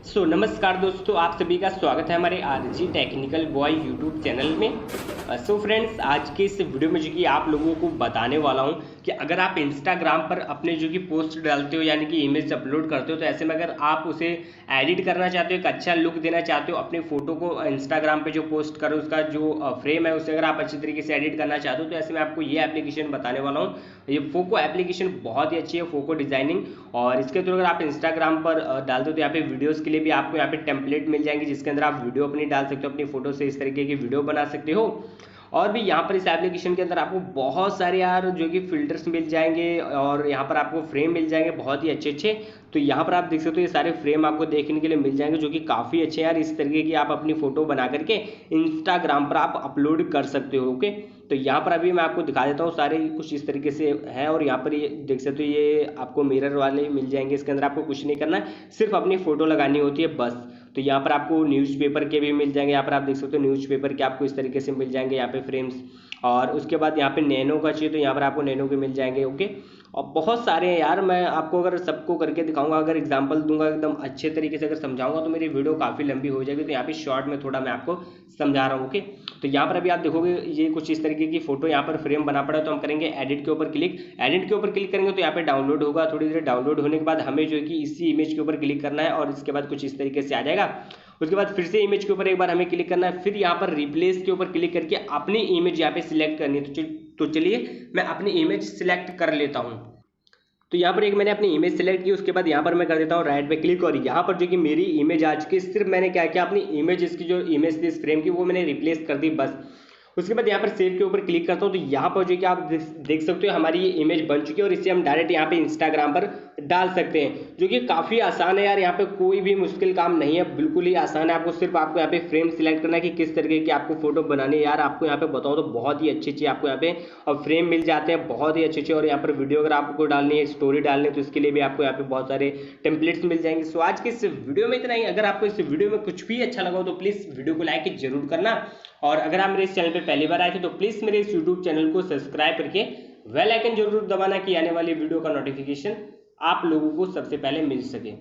नमस्कार दोस्तों, आप सभी का स्वागत है हमारे RG technical boy YouTube channel में। फ्रेंड्स, आज के इस वीडियो में जो कि आप लोगों को बताने वाला हूं कि अगर आप इंस्टाग्राम पर अपने जो कि पोस्ट डालते हो यानी कि इमेज अपलोड करते हो, तो ऐसे में अगर आप उसे एडिट करना चाहते हो, एक अच्छा लुक देना चाहते हो अपनी फ़ोटो को इंस्टाग्राम पे जो पोस्ट करो उसका जो फ्रेम है उसे अगर आप अच्छी तरीके से एडिट करना चाहते हो, तो ऐसे में आपको ये एप्लीकेशन बताने वाला हूँ। ये फोको एप्लीकेशन बहुत ही अच्छी है, फोको डिज़ाइनिंग। और इसके थ्रू अगर आप इंस्टाग्राम पर डालते हो तो यहाँ पे वीडियोस के लिए भी आपको यहाँ पे टेम्पलेट मिल जाएंगे, जिसके अंदर आप वीडियो अपनी डाल सकते हो, अपनी फोटो से इस तरीके की वीडियो बना सकते हो। और भी यहाँ पर इस एप्लीकेशन के अंदर आपको बहुत सारे यार जो कि फिल्टर्स मिल जाएंगे और यहाँ पर आपको फ्रेम मिल जाएंगे बहुत ही अच्छे अच्छे। तो यहाँ पर आप देख सकते हो ये सारे फ्रेम आपको देखने के लिए मिल जाएंगे जो कि काफ़ी अच्छे यार। इस तरीके की आप अपनी फोटो बना करके इंस्टाग्राम पर आप अपलोड कर सकते हो। ओके, तो यहाँ पर अभी मैं आपको दिखा देता हूँ, सारे कुछ इस तरीके से है। और यहाँ पर ये देख सकते हो, ये आपको मिरर वाले मिल जाएंगे। इसके अंदर आपको कुछ नहीं करना है, सिर्फ अपनी फोटो लगानी होती है बस। तो यहाँ पर आपको न्यूज़पेपर के भी मिल जाएंगे। यहाँ पर आप देख सकते हो न्यूज़पेपर के आपको इस तरीके से मिल जाएंगे यहाँ पे फ्रेम्स। और उसके बाद यहाँ पे नैनो का चाहिए तो यहाँ पर आपको नैनो के मिल जाएंगे। ओके, और बहुत सारे हैं यार। मैं आपको अगर सबको करके दिखाऊंगा, अगर एग्जांपल दूंगा एकदम अच्छे तरीके से अगर समझाऊंगा तो मेरी वीडियो काफ़ी लंबी हो जाएगी। तो यहाँ पे शॉर्ट में थोड़ा मैं आपको समझा रहा हूँ। ओके, तो यहाँ पर अभी आप देखोगे ये कुछ इस तरीके की फोटो यहाँ पर फ्रेम बना पड़ा है। तो हम करेंगे एडिट के ऊपर क्लिक। एडिट के ऊपर क्लिक करेंगे तो यहाँ पे डाउनलोड होगा। थोड़ी देर डाउनलोड होने के बाद हमें जो है कि इसी इमेज के ऊपर क्लिक करना है और इसके बाद कुछ इस तरीके से आ जाएगा। उसके बाद फिर से इमेज के ऊपर एक बार हमें क्लिक करना है, फिर यहाँ पर रिप्लेस के ऊपर क्लिक करके अपनी इमेज यहाँ पे सिलेक्ट करनी है। तो चलिए मैं अपनी इमेज सिलेक्ट कर लेता हूँ। तो यहाँ पर एक मैंने अपनी इमेज सेलेक्ट की, उसके बाद यहाँ पर मैं कर देता हूँ राइट पे क्लिक। और यहाँ पर जो कि मेरी इमेज आ चुकी है, सिर्फ मैंने क्या किया, अपनी इमेज इसकी जो इमेज थी इस फ्रेम की वो मैंने रिप्लेस कर दी बस। उसके बाद यहाँ पर सेव के ऊपर क्लिक करता हूँ। तो यहाँ पर जो कि आप देख सकते हो हमारी ये इमेज बन चुकी है और इसे हम डायरेक्ट यहाँ पे इंस्टाग्राम पर डाल सकते हैं, जो कि काफ़ी आसान है यार। यहाँ पे कोई भी मुश्किल काम नहीं है, बिल्कुल ही आसान है। आपको यहाँ पे फ्रेम सिलेक्ट करना है कि किस तरीके की आपको फोटो बनानी है। यार आपको यहाँ पे बताओ तो बहुत ही अच्छी आपको यहाँ पे और फ्रेम मिल जाते हैं बहुत ही अच्छे अच्छे। और यहाँ पर वीडियो अगर आपको डालनी है, स्टोरी डालनी है, तो इसके लिए भी आपको यहाँ पे बहुत सारे टेम्पलेट्स मिल जाएंगे। सो आज के इस वीडियो में इतना ही। अगर आपको इस वीडियो में कुछ भी अच्छा लगा हो तो प्लीज़ वीडियो को लाइक जरूर करना। और अगर आप मेरे इस चैनल पे पहली बार आए थे तो प्लीज़ मेरे इस यूट्यूब चैनल को सब्सक्राइब करके बेल आइकन जरूर दबाना कि आने वाली वीडियो का नोटिफिकेशन आप लोगों को सबसे पहले मिल सके।